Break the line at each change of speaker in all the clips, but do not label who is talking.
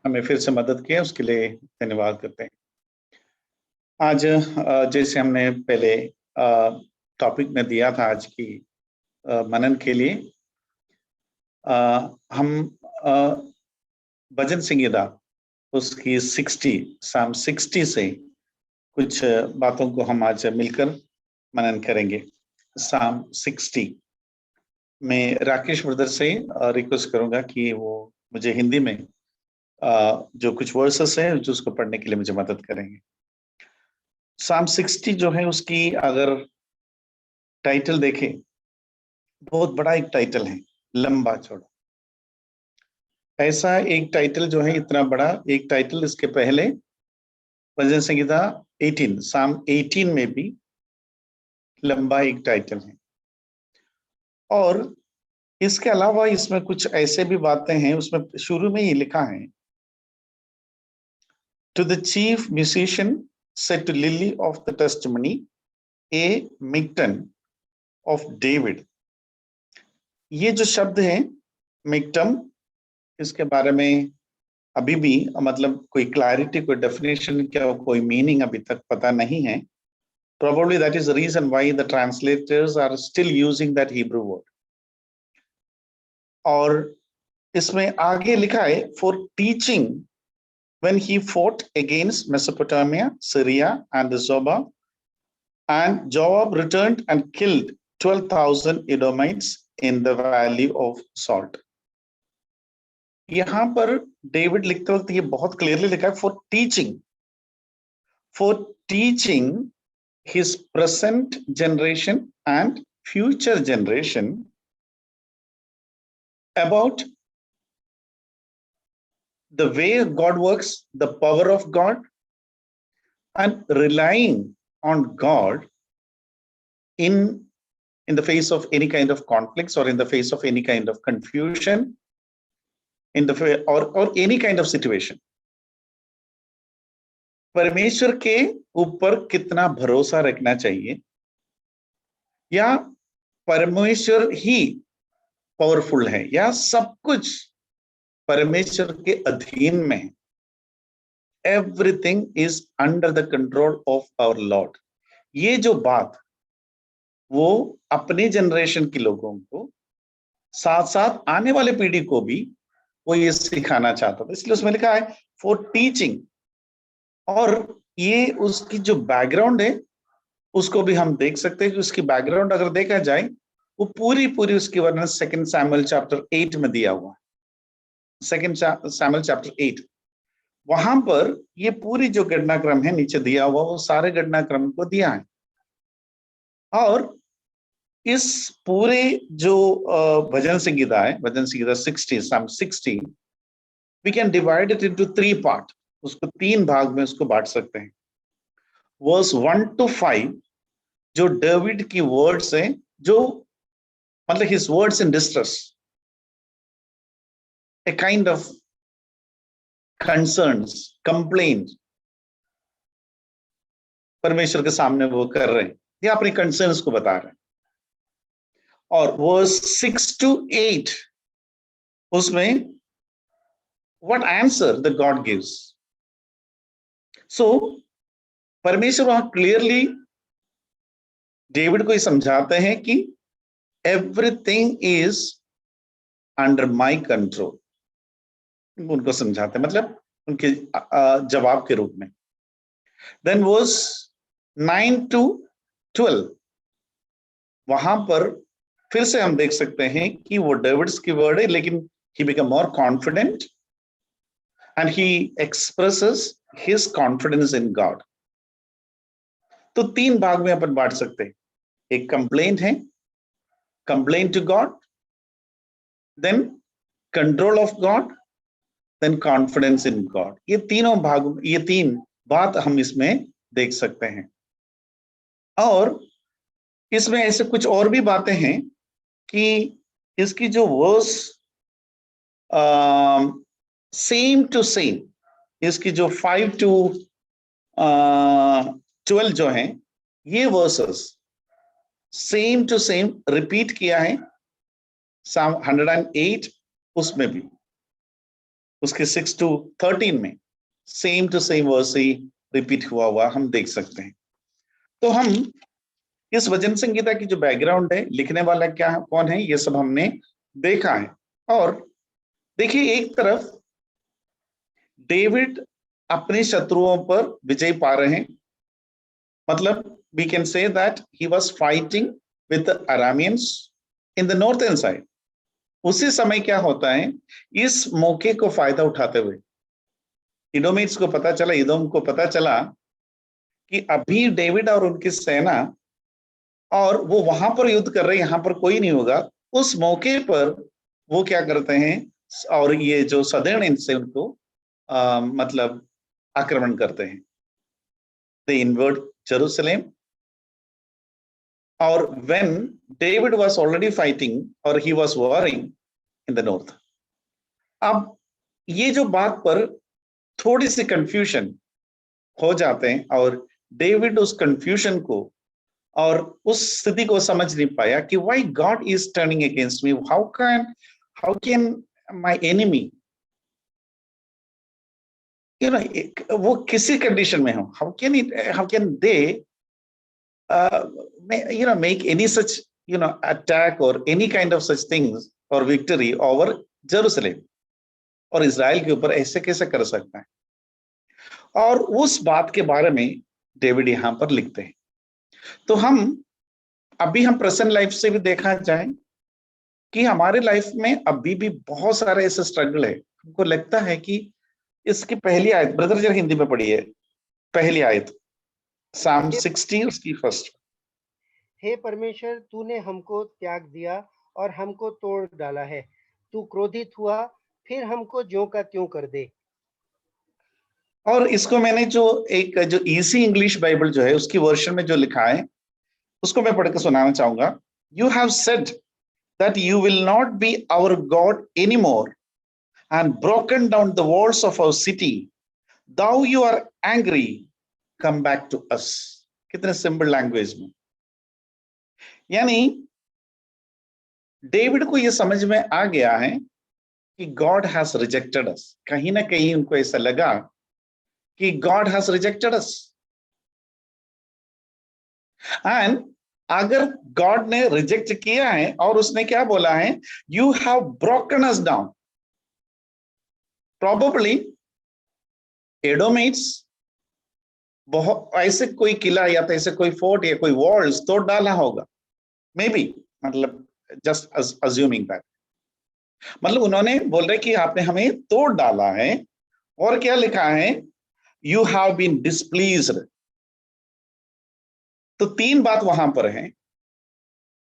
हमें फिर से मदद किया, उसके लिए धन्यवाद करते हैं। आज जैसे हमने पहले टॉपिक में दिया था आज की मनन के लिए, हम भजन संगीता उसकी 60 से कुछ बातों को हम आज मिलकर मनन करेंगे। साम 60 में राकेश ब्रदर से रिक्वेस्ट करूंगा कि वो मुझे हिंदी में जो कुछ वर्सेस हैं जो उसको पढ़ने के लिए मुझे मदद करेंगे। साम 60 जो है उसकी अगर टाइटल देखें, बहुत बड़ा एक टाइटल है, लंबा चौड़ा। ऐसा एक टाइटल जो है, इतना बड़ा एक टाइटल इसके पहले भजन संगीता 18 साम 18 में भी लंबा एक टाइटल है। और इसके अलावा इसमें कुछ ऐसे भी बातें हैं, उसमें शुरू में ही लिखा है, to the chief musician said to lily of the testimony a michtam of David. ये जो शब्द है मिक्टम, इसके बारे में अभी भी मतलब कोई क्लैरिटी, कोई डेफिनेशन, क्या कोई मीनिंग अभी तक पता नहीं है। Probably that is the reason why the translators are still using that Hebrew word. और इसमें आगे लिखा है for teaching when he fought against Mesopotamia, Syria and the Zobah, and Joab returned and killed 12,000 Edomites in the valley of Salt. यहां पर David लिखते वक्त ये बहुत क्लियरली लिखा है for teaching his present generation and future generation about the way God works, the power of God, and relying on God in the face of any kind of conflicts or in the face of any kind of confusion, in the or any kind of situation. परमेश्वर के ऊपर कितना भरोसा रखना चाहिए, या परमेश्वर ही powerful है, या सब कुछ परमेश्वर के अधीन में है। Everything is under the control of our lord. ये जो बात वो अपने जनरेशन के लोगों को, साथ साथ आने वाले पीढ़ी को भी वो ये सिखाना चाहता था, इसलिए उसमें लिखा है फॉर टीचिंग। और ये उसकी जो बैकग्राउंड है उसको भी हम देख सकते हैं कि उसकी बैकग्राउंड अगर देखा जाए, वो पूरी उसकी वर्णन 2 सैमुएल चैप्टर 8 में दिया हुआ है। 2 सैमुएल चैप्टर 8, वहां पर ये पूरी जो घटनाक्रम है नीचे दिया हुआ, वो सारे घटनाक्रम को दिया है। और इस पूरे जो भजन संगीता है, भजन Sangeeta 60 Psalm 60, we can divide it into 3 part. उसको 3 भाग में उसको बांट सकते हैं। वर्स 1 to 5 जो डेविड की वर्ड्स हैं, जो मतलब his words in distress, a kind of concerns, complaint परमेश्वर के सामने वो कर रहे हैं, या अपने कंसर्न्स को बता रहे हैं। और वर्स 6 to 8 उसमें what answer the God gives. So परमेश्वर वहां क्लियरली डेविड को ही समझाते हैं कि everything is under my control. उनको समझाते हैं, मतलब उनके जवाब के रूप में। देन वर्स 9 to 12 वहां पर फिर से हम देख सकते हैं कि वो डेविड्स की वर्ड है, लेकिन he became more confident and he expresses his confidence in God. तो 3 भाग में अपन बांट सकते हैं। एक कंप्लेंट है, complaint to God, then control of God, then confidence in God. ये तीनों भाग, ये 3 बात हम इसमें देख सकते हैं। और इसमें ऐसे कुछ और भी बातें हैं कि इसकी जो वर्स सेम टू सेम, इसकी जो 5 to 12 जो हैं, ये verses same to same repeat किया है साम 108 उसमें भी। उसके 6-13 में सेम टू सेम वर्स ही रिपीट हुआ हम देख सकते हैं। तो हम इस वचन संहिता की जो बैकग्राउंड है, लिखने वाला क्या है, कौन है, ये सब हमने देखा है। और देखिए, एक तरफ डेविड अपने शत्रुओं पर विजय पा रहे हैं, मतलब we can say that he was fighting with the Arameans in the northern side. उसी समय क्या होता है, इस मौके को फायदा उठाते हुए इडोमिट्स को पता चला, इदोम को पता चला कि अभी डेविड और उनकी सेना और वो वहां पर युद्ध कर रहे हैं, यहाँ पर कोई नहीं होगा। उस मौके पर वो क्या करते हैं, और ये जो सदर्न से उनको मतलब आक्रमण करते हैं। दे इन्वर्ट जेरूसलेम, और when David was already fighting or he was warring in the north. अब ये जो बात पर थोड़ी सी कंफ्यूजन हो जाते हैं, और डेविड उस कंफ्यूजन को और उस स्थिति को समझ नहीं पाया कि why God is turning against me, how can my enemy, you know, वो किसी कंडीशन में हो, how can they make any such attack or any kind of such things or victory over Jerusalem, और इज़राइल के ऊपर ऐसे कैसे कर सकता है। और उस बात के बारे में डेविड यहां पर लिखते हैं। तो हम प्रेजेंट लाइफ से भी देखा जाए कि हमारे लाइफ में अभी भी बहुत सारे ऐसे स्ट्रगल है। हमको लगता है कि इसकी पहली आयत ब्रदर जरा हिंदी में पढ़ी है, पहली आयत साम 60 उसकी फर्स्ट।
हे परमेश्वर, तूने हमको त्याग दिया और हमको तोड़ डाला है। तू क्रोधित हुआ, फिर हमको ज्यों का त्यों कर दे।
और इसको मैंने जो इजी इंग्लिश बाइबल जो है उसकी वर्जन में जो लिखा है उसको मैं पढ़ के सुनाना चाहूंगा। You have said that you will not be our God any more and broken down the walls of our city, thou you are angry, come back to us. कितने सिंपल लैंग्वेज में, यानी डेविड को यह समझ में आ गया है कि गॉड हैज रिजेक्टेड अस। कहीं ना कहीं उनको ऐसा लगा कि God has rejected us, and अगर गॉड ने रिजेक्ट किया है और उसने क्या बोला है, you have broken us down. Probably Edomites बहुत ऐसे कोई किला या तो ऐसे कोई फोर्ट या कोई वॉल्स तोड़ डाला होगा, मे बी, मतलब जस्ट अज्यूमिंग दैट, मतलब उन्होंने बोल रहे कि आपने हमें तोड़ डाला है। और क्या लिखा है, यू हैव बीन डिस्प्लीज्ड। तो तीन बात वहां पर है।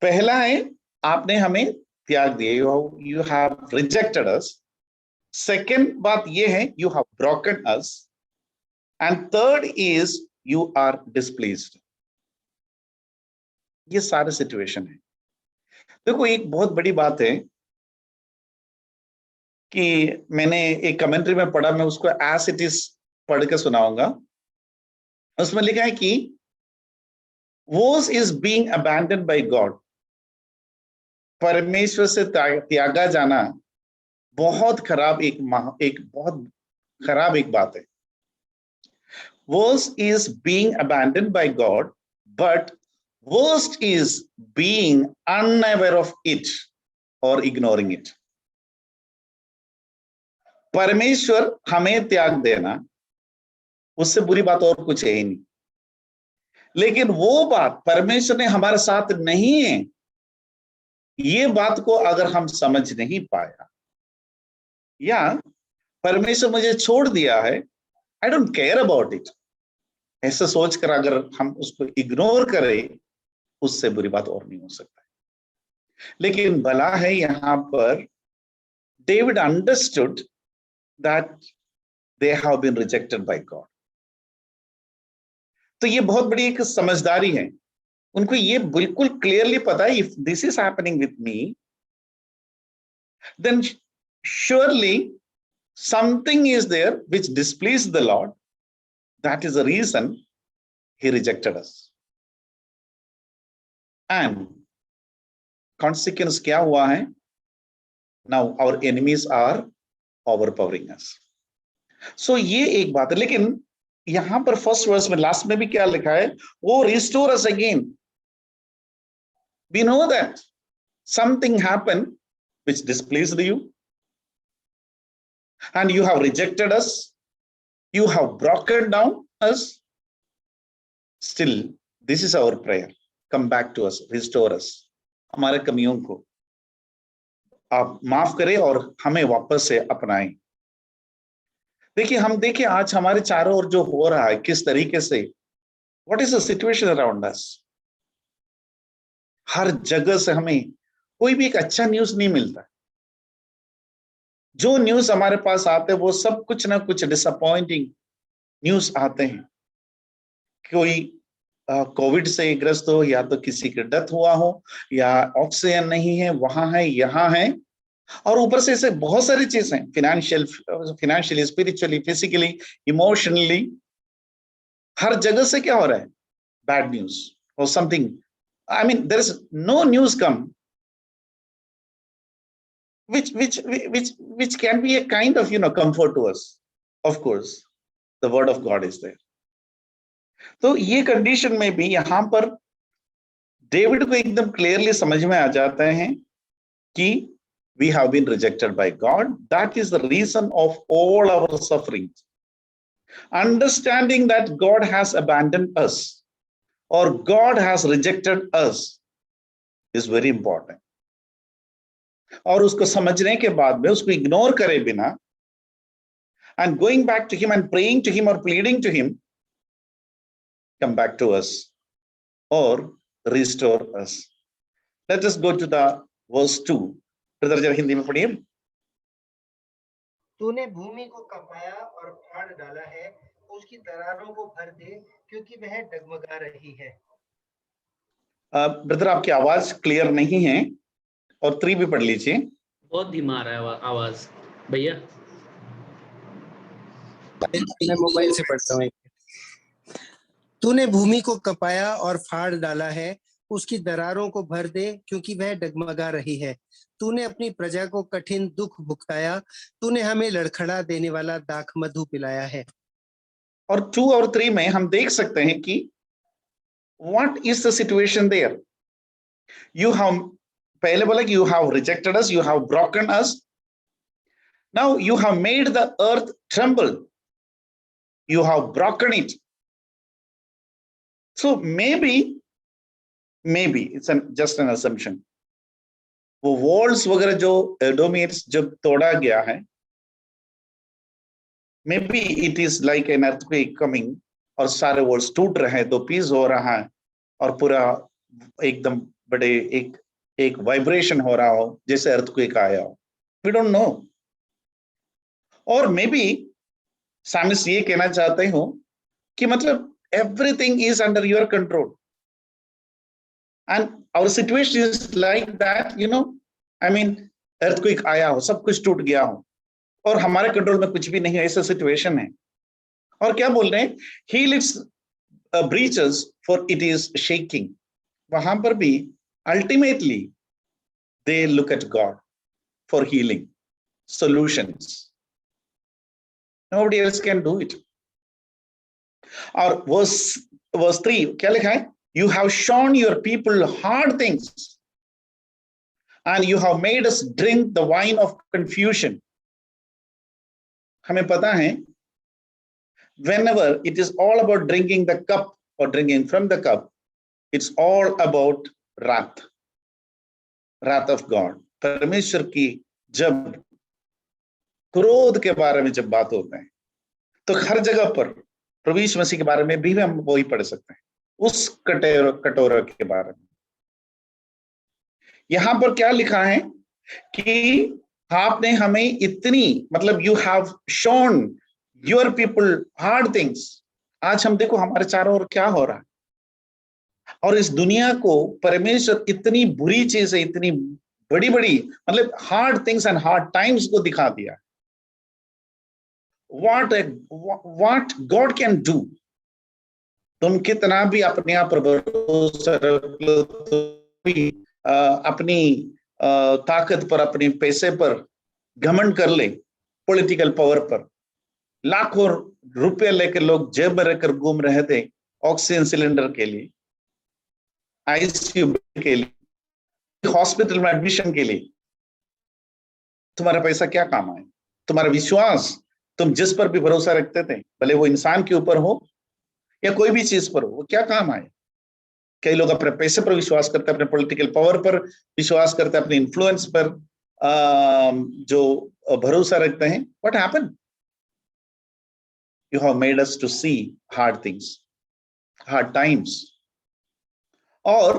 पहला है आपने हमें त्याग दिया, you have rejected us. Second बात यह है, you have broken us, and third is you are displeased. ये सारे सिचुएशन है। देखो, एक बहुत बड़ी बात है कि मैंने एक कमेंट्री में पढ़ा, मैं उसको एज इट इज पढ़ के सुनाऊंगा। उसमें लिखा है कि worse is being abandon by God. परमेश्वर से त्यागा जाना बहुत खराब एक बहुत खराब एक बात है। Worse is being abandon by God, but worst is being unaware of it और इग्नोरिंग इट। परमेश्वर हमें त्याग देना, उससे बुरी बात और कुछ है ही नहीं। लेकिन वो बात परमेश्वर ने हमारे साथ नहीं है, ये बात को अगर हम समझ नहीं पाया, या परमेश्वर मुझे छोड़ दिया है, I don't care about it, ऐसा सोचकर अगर हम उसको इग्नोर करें, उससे बुरी बात और नहीं हो सकता है। लेकिन भला है यहां पर David understood that they have been rejected by God. तो ये बहुत बड़ी एक समझदारी है। उनको ये बिल्कुल क्लियरली पता है, if this is happening with me, then surely something is there which displeased the Lord. That is the reason he rejected us. And consequence क्या हुआ है? Now our enemies are overpowering us. So ये एक बात है, लेकिन यहां पर फर्स्ट वर्स में लास्ट में भी क्या लिखा है, वो restore us again. We know that something happened which displaced you and you have rejected us, you have broken down us. Still, this is our prayer. Come back to us, restore us. हमारे कमियों को आप माफ करें और हमें वापस से अपनाएं। देखिए, हम देखिए आज हमारे चारों ओर जो हो रहा है, किस तरीके से, what is the situation around us. हर जगह से हमें कोई भी एक अच्छा न्यूज नहीं मिलता। जो न्यूज हमारे पास आते हैं वो सब कुछ ना कुछ डिसअपॉइंटिंग न्यूज आते हैं। कोई कोविड से ग्रस्त हो, या तो किसी का डेथ हुआ हो, या ऑक्सीजन नहीं है, वहां है, यहाँ है, और ऊपर से ऐसे बहुत सारी चीजें, फिनेंशियली, स्पिरिचुअली, फिजिकली, इमोशनली, हर जगह से क्या हो रहा है, बैड न्यूज और something. I mean there is no news come which can be a kind of comfort to us. Of course the word of God is there. तो ये कंडीशन में भी यहां पर डेविड को एकदम क्लियरली समझ में आ जाता है कि we have been rejected by God. That is the reason of all our sufferings. Understanding that God has abandoned us or God has rejected us is very important. और उसको समझने के बाद में उसको इग्नोर करे बिना, and going back to him and praying to him or pleading to him, come back to us or restore us. Let us go to the verse 2. Brother जरा हिंदी में पढ़िए।
तूने भूमि को कपाया और फाड़ डाला है, उसकी दरारों को भर दे, क्योंकि वह डगमगा रही है।
ब्रदर आपकी आवाज क्लियर नहीं है, और 3 भी पढ़ लीजिए।
बहुत धीमा आ रहा है आवाज भैया।
मैं मोबाइल से पढ़ता हूँ। तूने भूमि को कपाया और फाड़ डाला है, उसकी दरारों को भर दे, क्योंकि वह डगमगा रही है। तूने अपनी प्रजा को कठिन दुख भुगताया, तूने हमें लड़खड़ा देने वाला दाख मधु पिलाया है।
और 2 और 3 में हम देख सकते हैं कि what is the situation there. You have, पहले बोला कि you have rejected us, you have broken us, now you have made the earth tremble, you have broken it. So maybe it's just an assumption. वो walls वगैरह जो Edomites जब तोड़ा गया है, maybe it is like an earthquake coming, और सारे walls टूट रहे हैं, तो पीस हो रहा है, और पूरा एकदम बड़े एक वाइब्रेशन हो रहा हो जैसे अर्थक्वेक आया हो। We don't know. और मे बी सामिस ये कहना चाहते हो कि मतलब everything is under your control, and our situation is like that, I mean earthquake आया हो, सब कुछ टूट गया हो, और हमारे कंट्रोल में कुछ भी नहीं है, ऐसा सिचुएशन है। और क्या बोल रहे हैं, heal its breaches for it is shaking। वहां पर भी ultimately they look at God for healing solutions, nobody else can do it। और verse 3 क्या लिखा है, you have shown your people hard things and you have made us drink the wine of confusion। हमें पता है whenever it is all about drinking the cup or drinking from the cup, it's all about wrath of God। परमेश्वर की जब क्रोध के बारे में जब बात होते हैं, तो हर जगह पर प्रभु यीशु मसीह के बारे में भी हम वही पढ़ सकते हैं, उस कटोरे के बारे में। यहां पर क्या लिखा है कि आपने हमें इतनी, मतलब you have shown your people hard things. आज हम देखो हमारे चारों ओर क्या हो रहा है, और इस दुनिया को परमेश्वर इतनी बुरी चीजें, इतनी बड़ी बड़ी, मतलब hard things and hard times को दिखा दिया। what God can do। तुम कितना भी अपने आप पर भरोसा रख लो, अपनी ताकत पर, अपने पैसे पर घमंड कर ले, पॉलिटिकल पावर पर। लाखों रुपए लेकर लोग जेब में रखकर घूम रहे थे ऑक्सीजन सिलेंडर के लिए, आईसीयू के लिए, हॉस्पिटल में एडमिशन के लिए। तुम्हारा पैसा क्या काम आए? तुम्हारा विश्वास, तुम जिस पर भी भरोसा रखते थे, भले वो इंसान के ऊपर हो या कोई भी चीज पर हो, वो क्या काम आए? कई लोग अपने पैसे पर विश्वास करते हैं, अपने पॉलिटिकल पावर पर विश्वास करते हैं, अपने इन्फ्लुएंस पर जो भरोसा रखते हैं। What happened? You have made us to see hard things, hard times. और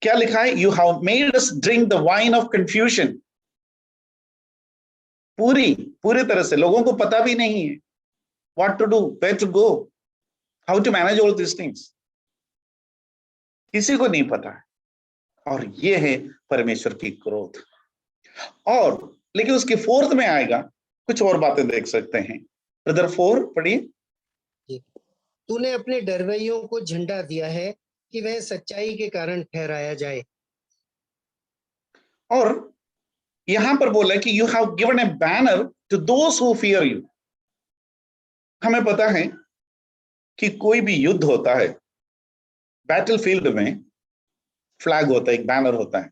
क्या लिखा है? You have made us drink the wine of confusion. पूरी तरह से लोगों को पता भी नहीं है what to do, where to go, how to manage all this things. किसी को नहीं पता है। और ये है परमेश्वर की क्रोध। और लेकिन उसकी फोर्थ में आएगा, कुछ और बातें देख सकते हैं। ब्रदर 4 पढ़िए।
तूने अपने डरवैयों को झंडा दिया है कि वह सच्चाई के कारण ठहराया जाए।
और यहां पर बोला कि you have given a banner to those who fear you. हमें पता है कि कोई भी युद्ध होता है, बैटलफील्ड में फ्लैग होता है, एक बैनर होता है।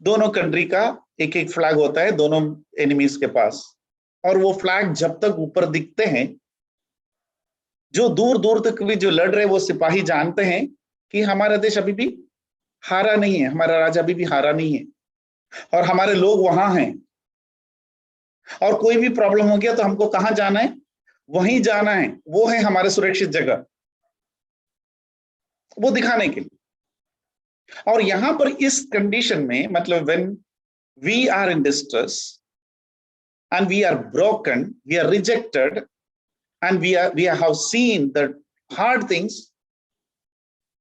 दोनों कंट्री का एक एक फ्लैग होता है दोनों एनिमीज के पास। और वो फ्लैग जब तक ऊपर दिखते हैं, जो दूर दूर तक भी जो लड़ रहे वो सिपाही जानते हैं कि हमारा देश अभी भी हारा नहीं है, हमारा राजा अभी भी हारा नहीं है, और हमारे लोग वहां हैं। और कोई भी प्रॉब्लम हो गया तो हमको कहां जाना है? वहीं जाना है, वो है हमारे सुरक्षित जगह, वो दिखाने के लिए। और यहां पर इस कंडीशन में, मतलब when we are in distress and we are broken, we are rejected and we have seen the hard things,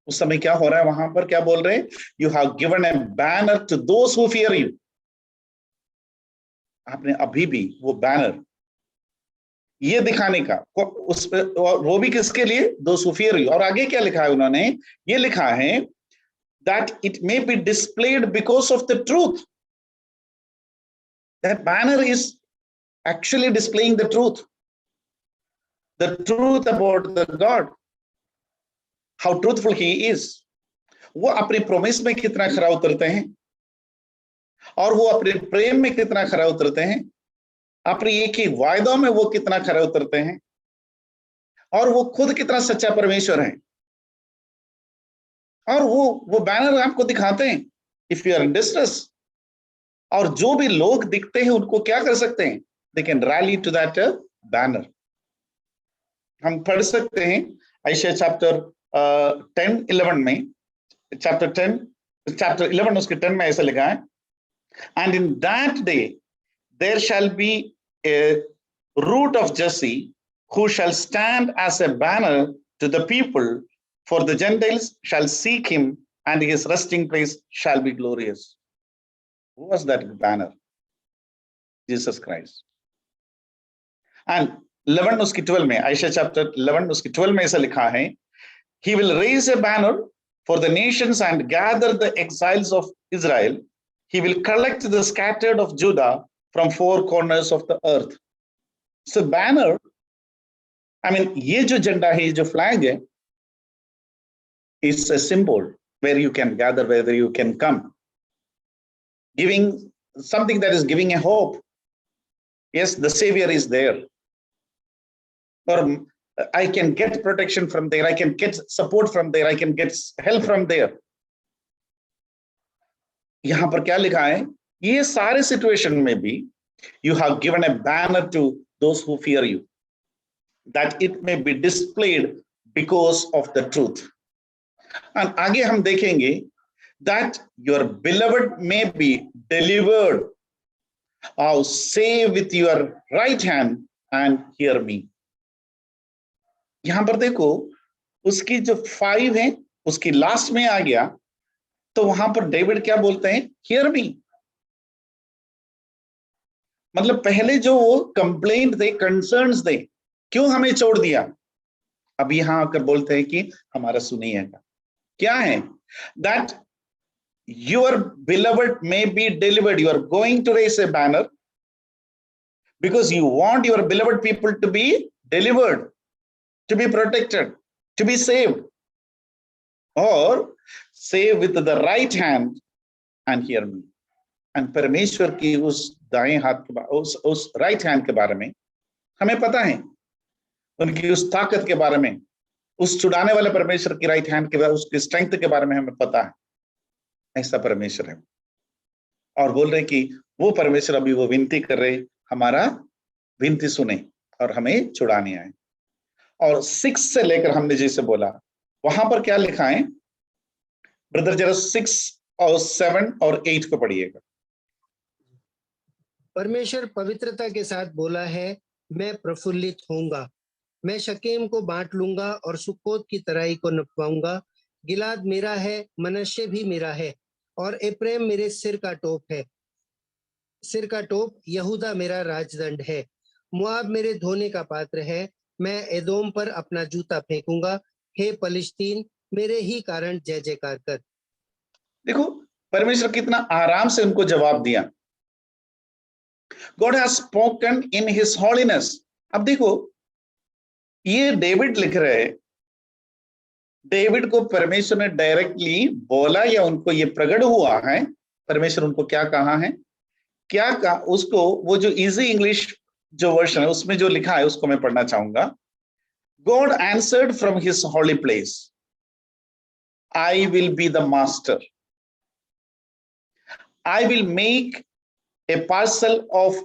उस समय क्या हो रहा है? वहां पर क्या बोल रहे हैं? You have given a banner to those who fear you. आपने अभी भी वो बैनर, ये दिखाने का, उस पे, वो भी किसके लिए? Those who fear you. और आगे क्या लिखा है उन्होंने? ये लिखा है that it may be displayed because of the truth. That banner is actually displaying the truth about the God, how truthful he is. वो अपने प्रॉमिस में कितना खरा उतरते हैं, और वो अपने प्रेम में कितना खरा उतरते हैं, अपने एक ही वायदों में वो कितना खरा उतरते हैं, और वो खुद कितना सच्चा परमेश्वर है। और वो बैनर आपको दिखाते हैं if you are in distress. और जो भी लोग दिखते हैं उनको क्या कर सकते हैं? They can rally to that banner. हम पढ़ सकते हैं यशायाह चैप्टर 10-11 में, चैप्टर 11 उसके 10 में ऐसा लिखा है, and in that day there shall be a root of Jesse who shall stand as a banner to the people, for the Gentiles shall seek him, and his resting place shall be glorious. Who was that banner? Jesus Christ. And 11 उसकी 12 में, यशायाह chapter 11 उसकी 12 में ऐसा लिखा है, he will raise a banner for the nations and gather the exiles of Israel. He will collect the scattered of Judah from four corners of the earth. So banner, I mean, ये जो झंडा है, ये जो flag है, it's a symbol where you can gather, where you can come, giving something that is giving a hope. Yes, the Savior is there, or I can get protection from there, I can get support from there, I can get help from there. यहां पर क्या लिखा है? ये सारे situation में भी you have given a banner to those who fear you, that it may be displayed because of the truth. And आगे हम देखेंगे that your beloved may be delivered, or say with your right hand and hear me. यहां पर देखो, उसकी जो 5 है उसकी लास्ट में आ गया, तो वहां पर डेविड क्या बोलते हैं? Hear me. मतलब पहले जो वो कंप्लेंट थे, कंसर्न्स थे, क्यों हमें छोड़ दिया, अब यहां आकर बोलते हैं कि हमारा सुनिएगा। क्या है? That your beloved may be delivered. You are going to raise a banner because you want your beloved people to be delivered, to be protected, to be saved, or say with the right hand and hear me. And परमेश्वर की उस दाएं हाथ के उस right hand के बारे में हमें पता है, उनकी उस ताकत के बारे में, उस छुड़ाने वाले परमेश्वर की राइट हैंड के बारे में, उसकी स्ट्रेंथ के बारे में हमें पता है। ऐसा परमेश्वर है। और बोल रहे कि वो परमेश्वर अभी वो विनती कर रहे, हमारा विनती सुने और हमें छुड़ाने आए। और 6 से लेकर हमने जैसे बोला, वहां पर क्या लिखा है ब्रदर, जरा 6 और 7 और 8 को पढ़िएगा।
परमेश्वर पवित्रता के साथ बोला है, मैं प्रफुल्लित होऊंगा, मैं शकेम को बांट लूंगा और सुक्कोत की तराई को नपवाऊंगा। गिलाद मेरा है, मनश्शे भी मेरा है, और एप्रैम मेरे सिर का टोप है। सिर का टोप यहूदा मेरा राजदंड है। मोआब मेरे धोने का पात्र है। मैं एदोम पर अपना जूता फेंकूंगा। हे पलिश्तीन, मेरे ही कारण जय जयकार कर।
देखो परमेश्वर कितना आराम से उनको जवाब दिया। God has spoken in his holiness. अब देखो ये डेविड लिख रहे हैं, डेविड को परमेश्वर ने डायरेक्टली बोला या उनको ये प्रकट हुआ है? परमेश्वर उनको क्या कहा है, क्या कहा उसको? वो जो इजी इंग्लिश जो वर्जन है उसमें जो लिखा है उसको मैं पढ़ना चाहूंगा। God answered from his holy place, I will be the master. I will make a parcel of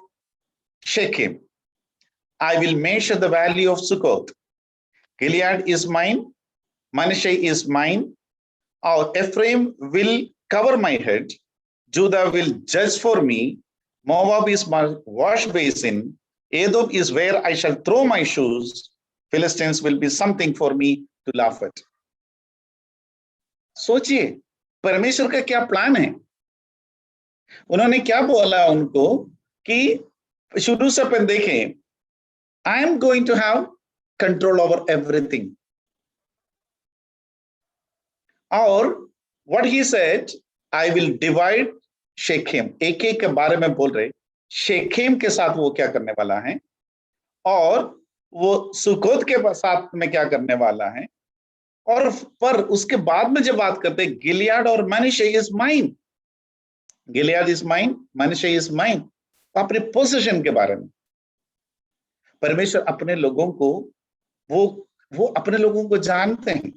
Shechem. I will measure the valley of Sukkot. Gilead is mine, Manasseh is mine. Our Ephraim will cover my head. Judah will judge for me. Moab is my wash basin. Edom is where I shall throw my shoes. Philistines will be something for me to laugh at. सोचिए परमेश्वर का क्या plan है। उन्होंने क्या बोला उनको कि शुरू से अपन देखें, I am going to have control over everything. और what he said, I will divide Shechem. एक एक के बारे में बोल रहे, शेखेम के साथ वो क्या करने वाला है और वो सुकोत के साथ में क्या करने वाला है। और पर उसके बाद में जब बात करते हैं गिलियाड और Manasseh is mine, Gilead is mine, Manasseh is mine, अपने पोजीशन के बारे में परमेश्वर अपने लोगों को वो अपने लोगों को जानते हैं,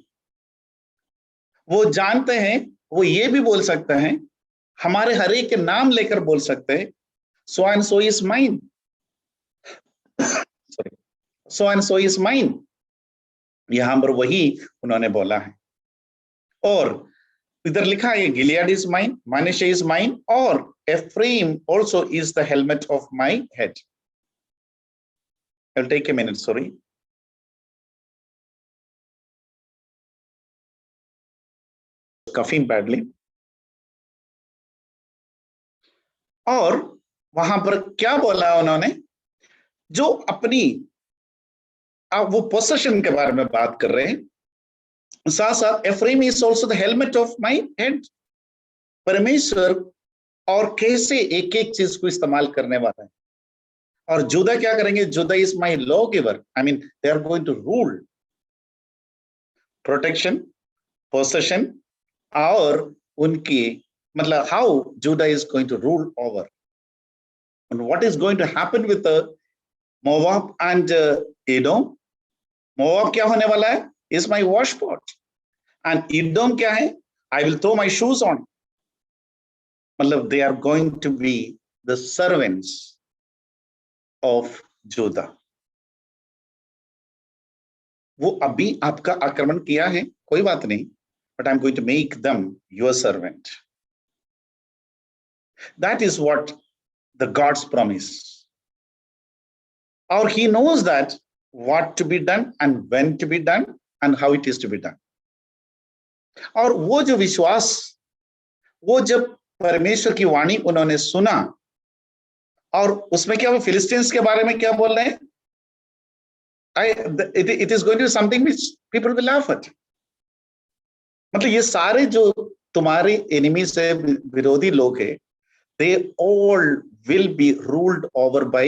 वो जानते हैं। वो ये भी बोल सकते हैं, हमारे हर एक के नाम लेकर बोल सकते हैं, so and so is mine, so and so is mine. यहां पर वही उन्होंने बोला है। और इधर लिखा है गिलियाड is mine, Manasseh is mine, और Ephraim also is the helmet of my head. I'll take a minute, sorry. Coughing badly. और वहां पर क्या बोला उन्होंने, जो अपनी वो पोसेशन के बारे में बात कर रहे हैं, साथ साथ Ephraim is also the helmet of my head. परमेश्वर और कैसे एक एक चीज को इस्तेमाल करने वाला है। और जुदा क्या करेंगे, Judah is my law giver, I mean they are going to rule, protection, possession, और उनकी मतलब how Judah is going to rule over, and what is going to happen with Moab and Edom. Moab क्या होने वाला है, is my washpot, and Edom क्या है, I will throw my shoes on. मतलब they are going to be the servants of Judah. वो अभी आपका आक्रमण किया है, कोई बात नहीं, but I'm going to make them your servant. That is what the God's promise. Or he knows that what to be done and when to be done and how it is to be done. और वो जो विश्वास, वो जब परमेश्वर की वाणी उन्होंने सुना, और उसमें क्या वो फिलिस्तीन्स के बारे में क्या बोल रहे हैं, it is going to be something which people will laugh at. मतलब ये सारे जो तुम्हारे एनिमी से विरोधी लोग है, they all will be ruled over by,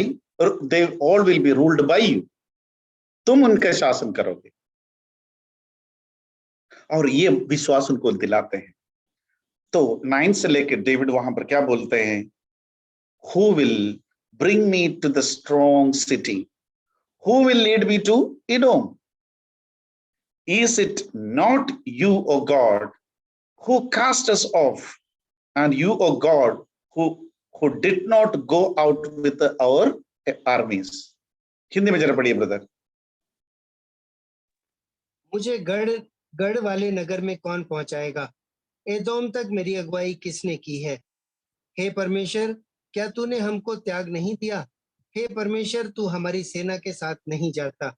they all will be ruled by you. तुम उनका शासन करोगे। और ये विश्वास उनको दिलाते हैं। तो 9 से लेकर डेविड वहां पर क्या बोलते हैं? Who will bring me to the strong city? Who will lead me to Edom? Is it not you, O God, who cast us off, and you, O God, who did not go out with our armies? Hindi में जरा पढ़िए brother.
मुझे गढ़ वाले नगर में कौन पहुंचाएगा? एदोम तक मेरी अगुवाई किसने की है? हे परमेश्वर, क्या तूने हमको त्याग नहीं दिया? हे परमेश्वर, तू हमारी सेना के साथ नहीं जाता।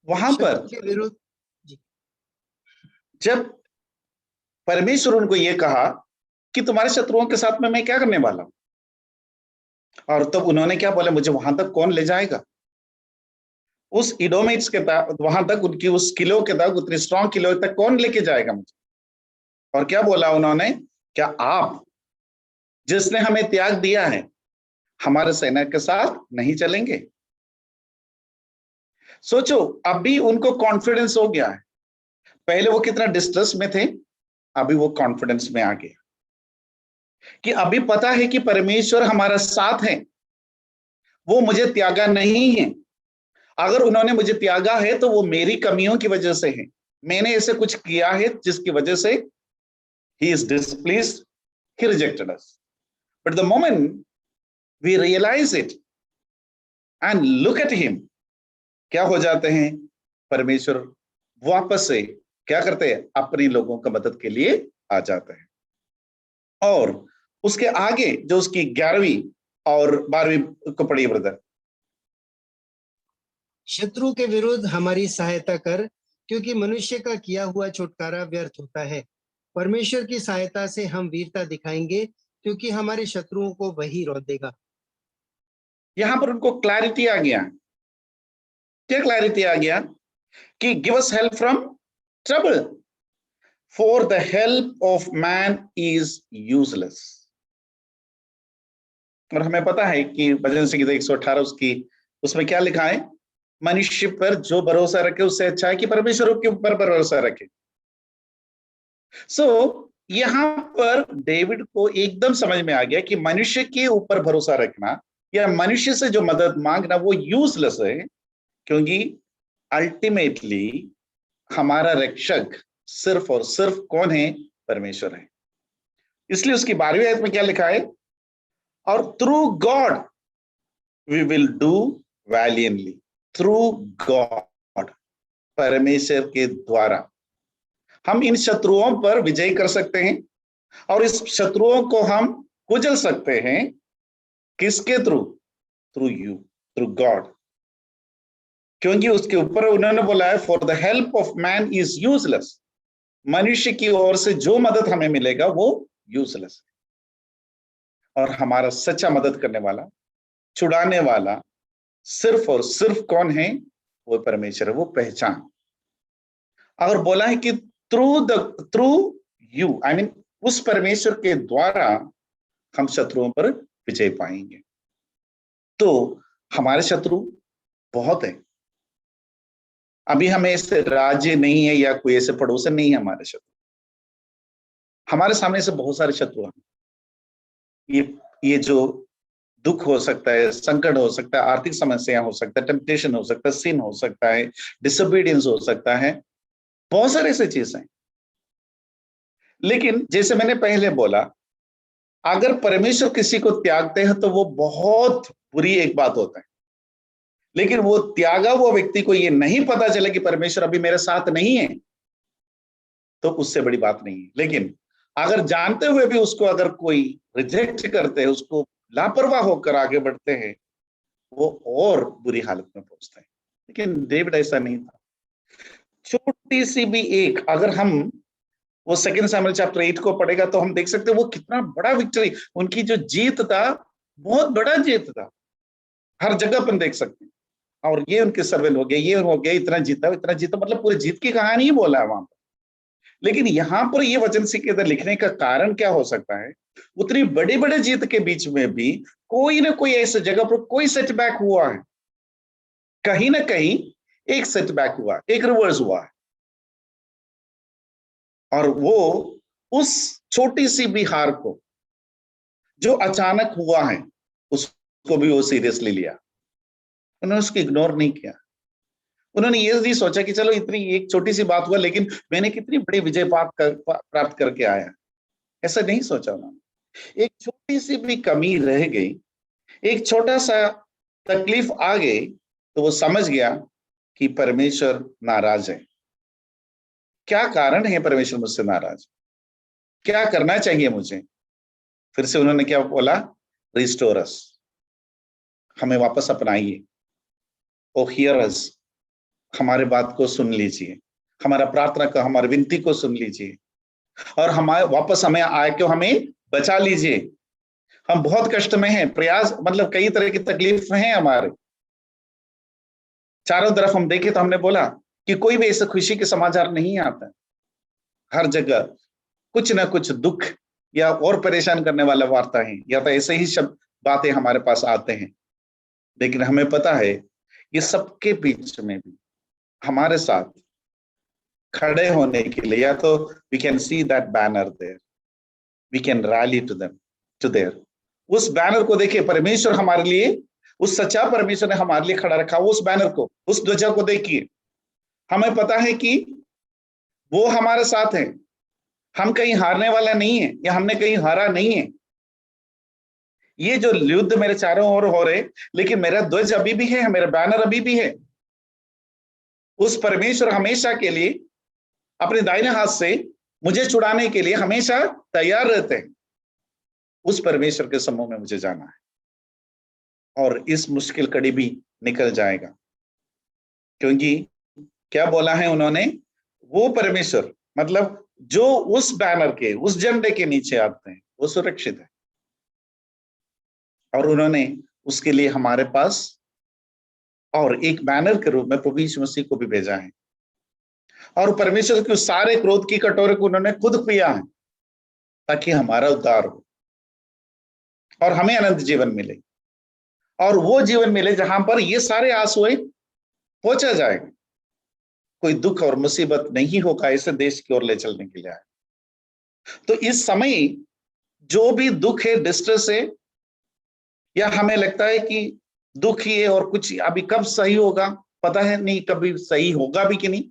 वहां पर
शत्रु के विरुद्ध
जब परमेश्वर उनको ये कहा कि तुम्हारे शत्रुओं के साथ में मैं क्या करने वाला हूं, और तब उन्होंने क्या बोला? मुझे वहां तक कौन ले जाएगा? उस इडोमिट्स के तक, वहां तक, उनकी उस किलो के तक, उतनी स्ट्रॉन्ग किलो तक कौन लेके जाएगा मुझे? और क्या बोला उन्होंने? क्या आप जिसने हमें त्याग दिया है हमारे सेना के साथ नहीं चलेंगे? सोचो, अभी उनको कॉन्फिडेंस हो गया है। पहले वो कितना डिस्ट्रेस में थे, अभी वो कॉन्फिडेंस में आ गया कि अभी पता है कि परमेश्वर हमारा साथ है, वो मुझे त्यागा नहीं है। अगर उन्होंने मुझे त्यागा है तो वो मेरी कमियों की वजह से है, मैंने ऐसे कुछ किया है जिसकी वजह से he is displeased, he rejected us. But the moment we realize it and look at him, क्या हो जाते हैं? परमेश्वर वापस से क्या करते हैं? अपने लोगों का मदद के लिए आ जाते हैं। और उसके आगे जो उसकी 11वीं और 12वीं को पढ़िए ब्रदर।
शत्रु के विरुद्ध हमारी सहायता कर, क्योंकि मनुष्य का किया हुआ छुटकारा व्यर्थ होता है। परमेश्वर की सहायता से हम वीरता दिखाएंगे, क्योंकि हमारे शत्रुओं को वही रौंदेगा।
यहां पर उनको क्लैरिटी आ गया। क्या क्लैरिटी आ गया? कि give us help from trouble, for the help of man is useless. और हमें पता है कि भजन संगीता 118 उसकी उसमें क्या लिखा है? मनुष्य पर जो भरोसा रखे उससे अच्छा है कि परमेश्वर के ऊपर भरोसा रखे। यहां पर डेविड को एकदम समझ में आ गया कि मनुष्य के ऊपर भरोसा रखना या मनुष्य से जो मदद मांगना वो यूजलेस है, क्योंकि अल्टीमेटली हमारा रक्षक सिर्फ और सिर्फ कौन है? परमेश्वर है। इसलिए उसकी 12वीं आयत में क्या लिखा है? और through God we will do valiantly. Through God, परमेश्वर के द्वारा हम इन शत्रुओं पर विजय कर सकते हैं, और इस शत्रुओं को हम कुचल सकते हैं। किसके through? Through you, through God. क्योंकि उसके ऊपर उन्होंने बोला है for the help of man is useless. मनुष्य की ओर से जो मदद हमें मिलेगा वो यूजलेस है। और हमारा सच्चा मदद करने वाला, छुड़ाने वाला सिर्फ और सिर्फ कौन है? वो परमेश्वर है, वो पहचान। अगर बोला है कि थ्रू यू, आई मीन उस परमेश्वर के द्वारा हम शत्रुओं पर विजय पाएंगे। तो हमारे शत्रु बहुत है। अभी हमें ऐसे राज्य नहीं है या कोई ऐसे पड़ोसन नहीं है हमारे शत्रु। हमारे सामने से बहुत सारे शत्रु हैं। ये जो दुख हो सकता है, संकट हो सकता है, आर्थिक समस्या हो सकता है, टेम्पटेशन हो सकता है, सिन हो सकता है, डिसोबीडियंस हो सकता है, बहुत सारे ऐसे चीजें हैं। लेकिन जैसे मैंने पहले बोला, अगर परमेश्वर किसी को त्यागते हैं तो वो बहुत बुरी एक बात होता है। लेकिन वो त्यागा वो व्यक्ति को ये नहीं पता चले कि परमेश्वर अभी मेरे साथ नहीं है, तो उससे बड़ी बात नहीं है। लेकिन अगर जानते हुए भी उसको अगर कोई रिजेक्ट करते हैं, उसको लापरवाह होकर आगे बढ़ते हैं, वो और बुरी हालत में पहुंचते हैं। लेकिन डेविड ऐसा नहीं था। छोटी सी भी एक, अगर हम वो 2 शमूएल चैप्टर 8 को पढ़ेगा तो हम देख सकते हैं वो कितना बड़ा विक्ट्री, उनकी जो जीत था बहुत बड़ा जीत था। हर जगह अपन देख सकते हैं। और ये उनके सर्वेंट हो गए, ये हो गया, इतना जीता, मतलब पूरी जीत की कहानी ही बोला है वहां पर। लेकिन यहां पर ये वचन से के लिखने का कारण क्या हो सकता है? उतनी बड़े बड़े जीत के बीच में भी कोई ना कोई ऐसी जगह पर कोई सेटबैक हुआ है, कहीं ना कहीं एक सेटबैक हुआ, एक रिवर्स हुआ है, और वो उस छोटी सी भी हार को जो अचानक हुआ है उसको भी वो सीरियसली लिया। उन्होंने उसको इग्नोर नहीं किया। उन्होंने ये नहीं सोचा कि चलो इतनी एक छोटी सी बात हुआ लेकिन मैंने कितनी बड़ी विजय प्राप्त करके आया, ऐसा नहीं सोचा उन्होंने। एक छोटी सी भी कमी रह गई, एक छोटा सा तकलीफ आ गई, तो वो समझ गया कि परमेश्वर नाराज है। क्या कारण है परमेश्वर मुझसे नाराज, क्या करना चाहिए मुझे? फिर से उन्होंने क्या बोला? रिस्टोर अस, हमें वापस अपनाइए। ओ हियर अस, हमारे बात को सुन लीजिए, हमारा प्रार्थना का, हमारी विनती को सुन लीजिए, और हमारे वापस हमें आए क्यों, हमें बचा लीजिए। हम बहुत कष्ट में हैं, प्रयास मतलब कई तरह की तकलीफ हैं हमारे चारों तरफ। हम देखें तो हमने बोला कि कोई भी ऐसे खुशी के समाचार नहीं आता, हर जगह कुछ ना कुछ दुख या और परेशान करने वाला वार्ता है, या तो ऐसे ही शब्द बातें हमारे पास आते हैं। लेकिन हमें पता है ये सबके बीच में भी हमारे साथ खड़े होने के लिए, या तो we can see that banner there, we can rally to them, to there. उस बैनर को देखिए, परमेश्वर हमारे लिए, उस सच्चा परमेश्वर ने हमारे लिए खड़ा रखा उस बैनर को, उस ध्वजा को देखिए। हमें पता है कि वो हमारे साथ है, हम कहीं हारने वाला नहीं है, या हमने कहीं हारा नहीं है। ये जो युद्ध मेरे चारों ओर हो रहे, लेकिन मेरा ध्वज अभी भी है, मेरा बैनर अभी भी है। उस परमेश्वर हमेशा के लिए अपने दाहिने हाथ से मुझे छुड़ाने के लिए हमेशा तैयार रहते हैं। उस परमेश्वर के समूह में मुझे जाना है, और इस मुश्किल कड़ी भी निकल जाएगा, क्योंकि क्या बोला है उन्होंने? वो परमेश्वर मतलब जो उस बैनर के, उस झंडे के नीचे आते हैं, वो सुरक्षित है। और उन्होंने उसके लिए हमारे पास और एक बैनर के रूप में प्रभु यीशु मसीह को भी भेजा है, और परमेश्वर के सारे क्रोध की कटोरे को उन्होंने खुद पिया है, ताकि हमारा उद्धार हो और हमें अनंत जीवन मिले, और वो जीवन मिले जहां पर ये सारे आंसुएं पहुंचा जाएगा। कोई दुख और मुसीबत नहीं होगा ऐसे देश की ओर ले चलने के लिए आए। तो इस समय जो भी दुख है, डिस्ट्रेस है, या हमें लगता है कि दुख ही है और कुछ अभी कब सही होगा, पता है नहीं कभी सही होगा भी कि नहीं,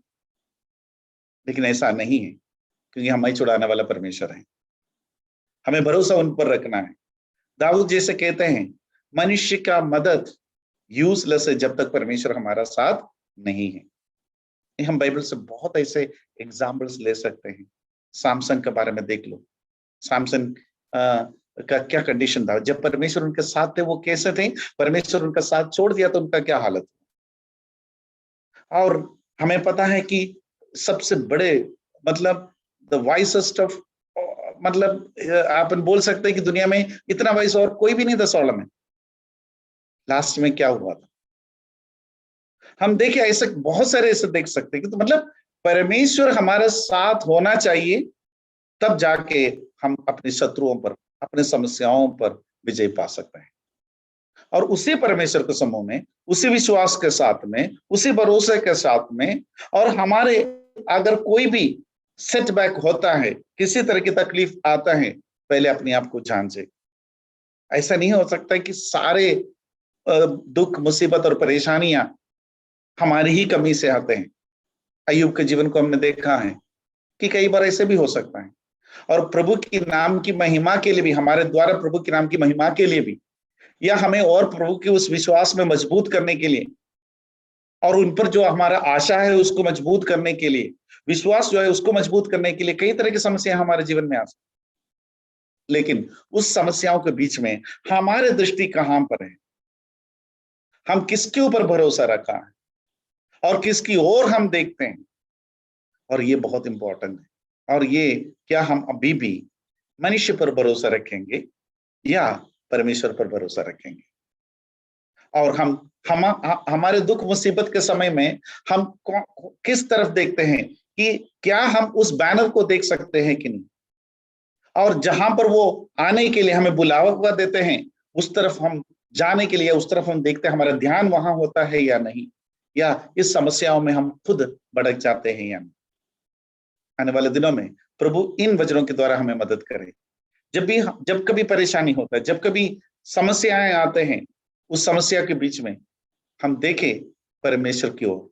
लेकिन ऐसा नहीं है, क्योंकि हमें छुड़ाने वाला परमेश्वर है। हमें भरोसा उन पर रखना है। दाऊद जैसे कहते हैं, मनुष्य का मदद यूजलेस है जब तक परमेश्वर हमारा साथ नहीं है। हम बाइबल से बहुत ऐसे एग्जाम्पल्स ले सकते हैं। सैमसन के बारे में देख लो, सैमसन का क्या कंडीशन था जब परमेश्वर उनके साथ थे, वो कैसे थे, परमेश्वर उनका साथ छोड़ दिया तो उनका क्या हालत। और हमें पता है कि सबसे बड़े मतलब द वाइसेस्ट ऑफ, मतलब आप बोल सकते हैं कि दुनिया में इतना वाइस और कोई भी नहीं था सॉलोमन में। लास्ट में क्या हुआ था हम देखे, ऐसे बहुत सारे ऐसे देख सकते हैं कि तो मतलब परमेश्वर हमारे साथ होना चाहिए, तब जाके हम अपने शत्रुओं पर, अपने समस्याओं पर विजय पा सकते हैं। और उसी परमेश्वर के समूह में, उसी विश्वास के साथ में, उसी भरोसे के साथ में, और हमारे अगर कोई भी सेटबैक होता है, किसी तरह की तकलीफ आता है, पहले अपने आप को जांचे। ऐसा नहीं हो सकता कि सारे दुख, मुसीबत और परेशानियां हमारी ही कमी से आते हैं। अय्यूब के जीवन को हमने देखा है कि कई बार ऐसे भी हो सकता है। और प्रभु की नाम की महिमा के लिए भी, हमारे द्वारा प्रभु के नाम की महिमा के लिए भी, या हमें और प्रभु के उस विश्वास में मजबूत करने के लिए, और उन पर जो हमारा आशा है उसको मजबूत करने के लिए, विश्वास जो है उसको मजबूत करने के लिए, कई तरह की समस्या हमारे जीवन में आ सकती। लेकिन उस समस्याओं के बीच में हमारे दृष्टि कहां पर है, हम किसके ऊपर भरोसा रखा है, और किसकी ओर हम देखते हैं। और ये बहुत इंपॉर्टेंट है। और ये क्या हम अभी भी मनुष्य पर भरोसा रखेंगे या परमेश्वर पर भरोसा रखेंगे? और हमारे दुख मुसीबत के समय में हम किस तरफ देखते हैं कि क्या हम उस बैनर को देख सकते हैं कि नहीं, और जहां पर वो आने के लिए हमें बुलावा देते हैं उस तरफ हम जाने के लिए, उस तरफ हम देखते हैं, हमारा ध्यान वहां होता है या नहीं, या इस समस्याओं में हम खुद भड़क जाते हैं या नहीं। आने वाले दिनों में प्रभु इन वचनों के द्वारा हमें मदद करे। जब कभी परेशानी होता है, जब कभी समस्याएं आते हैं, उस समस्या के बीच में हम देखें परमेश्वर की ओर,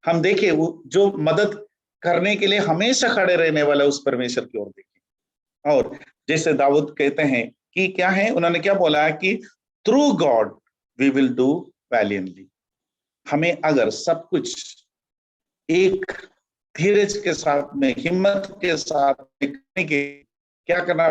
हम देखें वो जो मदद करने के लिए हमेशा खड़े रहने वाला उस परमेश्वर की ओर देखें। और जैसे दाऊद कहते हैं कि क्या है, उन्होंने क्या बोला है कि through God we will do valiantly. हमें अगर सब कुछ एक धीरज के साथ में, हिम्मत के साथ करने के, क्या करना,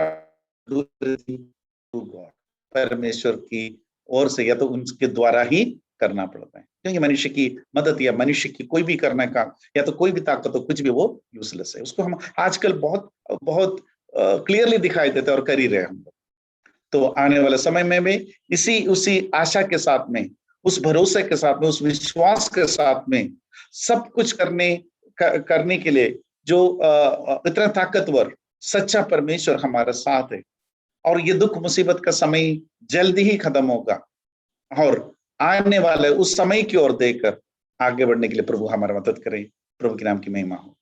गॉड, परमेश्वर की ओर से, या तो उनके द्वारा ही करना पड़ता है, क्योंकि मनुष्य की मदद या मनुष्य की कोई भी करने का या तो कोई भी ताकत हो, कुछ भी, वो यूजलेस है। उसको हम आजकल बहुत बहुत क्लियरली दिखाई देते हैं और कर ही रहे हम लोग। तो आने वाले समय में भी उसी आशा के साथ में, उस भरोसे के साथ में, उस विश्वास के साथ में सब कुछ करने के लिए जो इतना ताकतवर सच्चा परमेश्वर हमारे साथ है, और ये दुख मुसीबत का समय जल्दी ही खत्म होगा, और आने वाले उस समय की ओर देखकर आगे बढ़ने के लिए प्रभु हमारा मदद करे। प्रभु के नाम की महिमा हो।